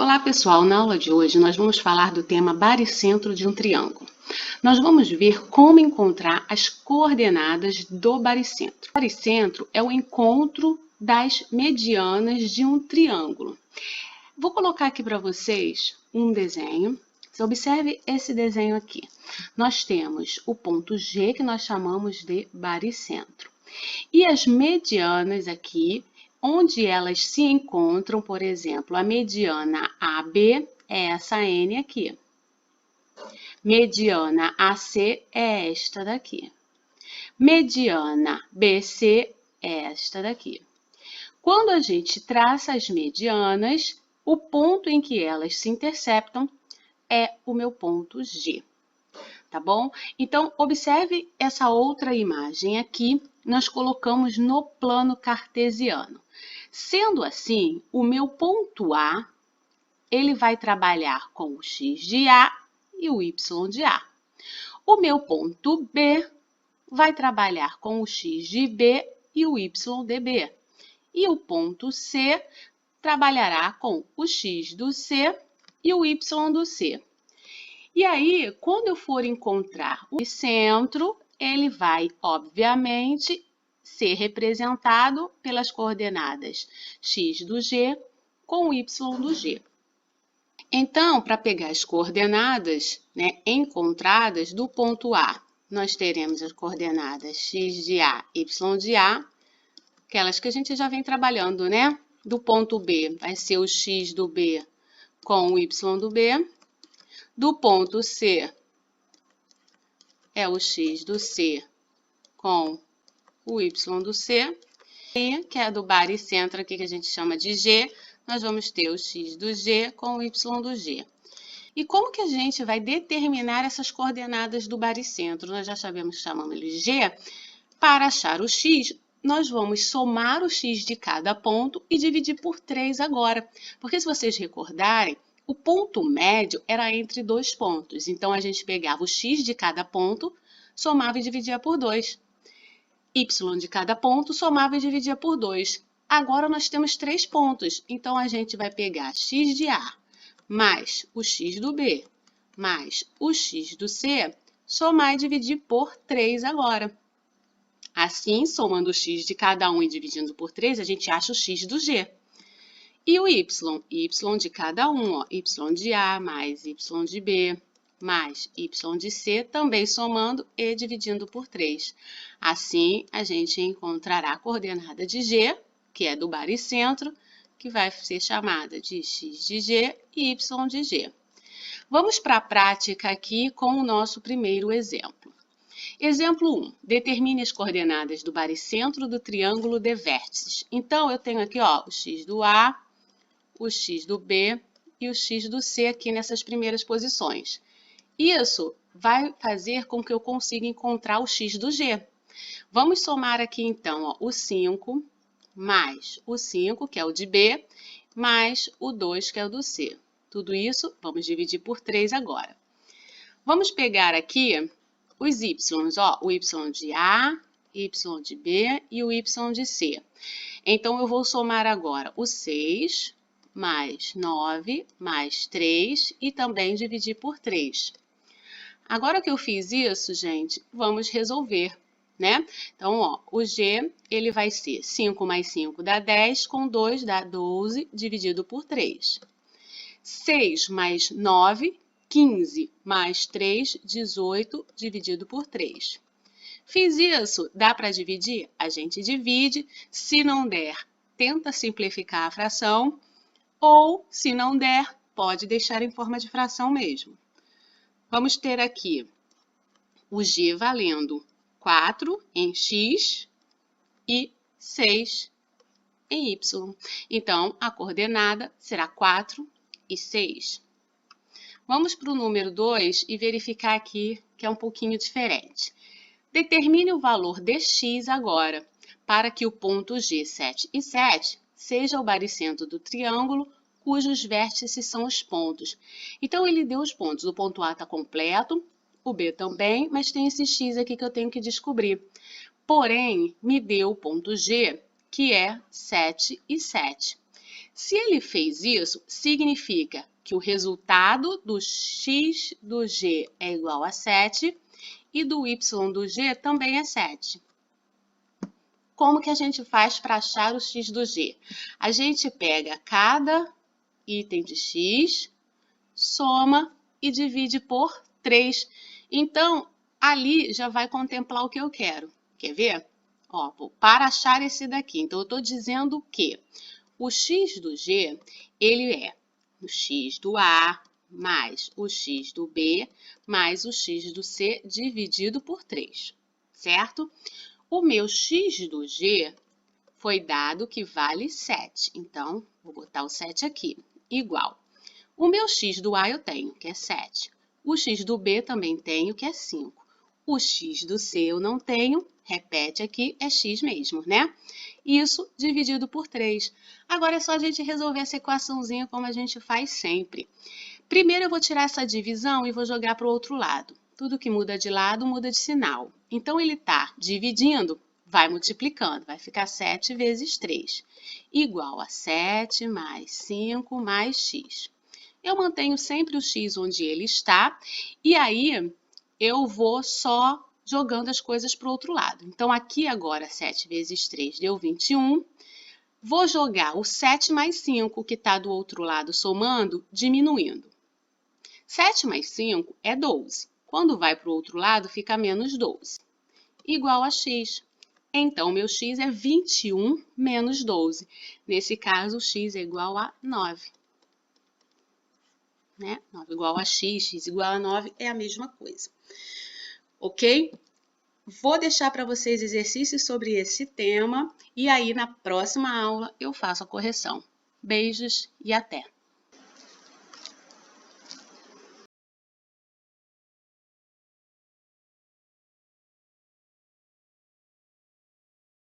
Olá pessoal, na aula de hoje nós vamos falar do tema baricentro de um triângulo. Nós vamos ver como encontrar as coordenadas do baricentro. O baricentro é o encontro das medianas de um triângulo. Vou colocar aqui para vocês um desenho. Você observe esse desenho aqui. Nós temos o ponto G, que nós chamamos de baricentro. E as medianas aqui, onde elas se encontram, por exemplo, a mediana AB é essa N aqui. Mediana AC é esta daqui. Mediana BC é esta daqui. Quando a gente traça as medianas, o ponto em que elas se interceptam é o meu ponto G. Tá bom? Então, observe essa outra imagem aqui, nós colocamos no plano cartesiano. Sendo assim, o meu ponto A, ele vai trabalhar com o x de A e o y de A. O meu ponto B vai trabalhar com o x de B e o y de B. E o ponto C trabalhará com o x do C e o y do C. E aí, quando eu for encontrar o centro, ele vai, obviamente, ser representado pelas coordenadas x do G com y do G. Então, para pegar as coordenadas encontradas do ponto A, nós teremos as coordenadas x de A, y de A, aquelas que a gente já vem trabalhando, né? Do ponto B vai ser o x do B com o y do B. Do ponto C é o x do C com o y do C. E, que é do baricentro aqui que a gente chama de G, nós vamos ter o x do G com o y do G. E como que a gente vai determinar essas coordenadas do baricentro? Nós já sabemos que chamamos ele de G. Para achar o x, nós vamos somar o x de cada ponto e dividir por 3 agora. Porque se vocês recordarem, o ponto médio era entre dois pontos. Então, a gente pegava o x de cada ponto, somava e dividia por 2. Y de cada ponto, somava e dividia por 2. Agora, nós temos 3 pontos. Então, a gente vai pegar x de A mais o x do B mais o x do C, somar e dividir por 3 agora. Assim, somando o x de cada um e dividindo por 3, a gente acha o x do G. E o y de cada um, ó, y de A mais y de B mais y de C, também somando e dividindo por 3. Assim, a gente encontrará a coordenada de G, que é do baricentro, que vai ser chamada de x de G e y de G. Vamos para a prática aqui com o nosso primeiro exemplo. Exemplo 1. Determine as coordenadas do baricentro do triângulo de vértices. Então, eu tenho aqui ó, o x do A, o x do B e o x do C aqui nessas primeiras posições. Isso vai fazer com que eu consiga encontrar o x do G. Vamos somar aqui então ó, o 5 mais o 5, que é o de B, mais o 2, que é o do C. Tudo isso vamos dividir por 3 agora. Vamos pegar aqui os y, ó, o y de A, y de B e o y de C. Então, eu vou somar agora o 6 mais 9 mais 3 e também dividir por 3. Agora que eu fiz isso, gente, vamos resolver, né? Então, ó, o G, ele vai ser 5 mais 5 dá 10, com 2 dá 12, dividido por 3. 6 mais 9, 15, mais 3, 18, dividido por 3. Fiz isso, dá para dividir? A gente divide. Se não der, tenta simplificar a fração. Ou, se não der, pode deixar em forma de fração mesmo. Vamos ter aqui o G valendo 4 em x e 6 em y. Então, a coordenada será 4 e 6. Vamos para o número 2 e verificar aqui que é um pouquinho diferente. Determine o valor de x agora, para que o ponto G, 7 e 7 seja o baricentro do triângulo, cujos vértices são os pontos. Então, ele deu os pontos. O ponto A está completo, o B também, mas tem esse x aqui que eu tenho que descobrir. Porém, me deu o ponto G, que é 7 e 7. Se ele fez isso, significa que o resultado do x do g é igual a 7 e do y do g também é 7. Como que a gente faz para achar o x do g? A gente pega cada item de x, soma e divide por 3. Então, ali já vai contemplar o que eu quero. Quer ver? Ó, para achar esse daqui. Então, eu estou dizendo que o x do g, ele é o x do A mais o x do B mais o x do C dividido por 3, certo? O meu x do g foi dado que vale 7. Então, vou botar o 7 aqui, igual. O meu x do A eu tenho, que é 7. O x do B também tenho, que é 5. O x do C eu não tenho, repete aqui, é x mesmo, né? Isso dividido por 3. Agora é só a gente resolver essa equaçãozinha como a gente faz sempre. Primeiro eu vou tirar essa divisão e vou jogar para o outro lado. Tudo que muda de lado muda de sinal. Então, ele está dividindo, vai multiplicando, vai ficar 7 vezes 3, igual a 7 mais 5 mais x. Eu mantenho sempre o x onde ele está, e aí eu vou só jogando as coisas para o outro lado. Então, aqui agora, 7 vezes 3 deu 21. Vou jogar o 7 mais 5, que está do outro lado, somando, diminuindo. 7 mais 5 é 12. Quando vai para o outro lado, fica menos 12. Igual a x. Então, meu x é 21 menos 12. Nesse caso, o x é igual a 9. Né? 9 igual a x, x igual a 9 é a mesma coisa. Ok? Vou deixar para vocês exercícios sobre esse tema e aí na próxima aula eu faço a correção. Beijos e até!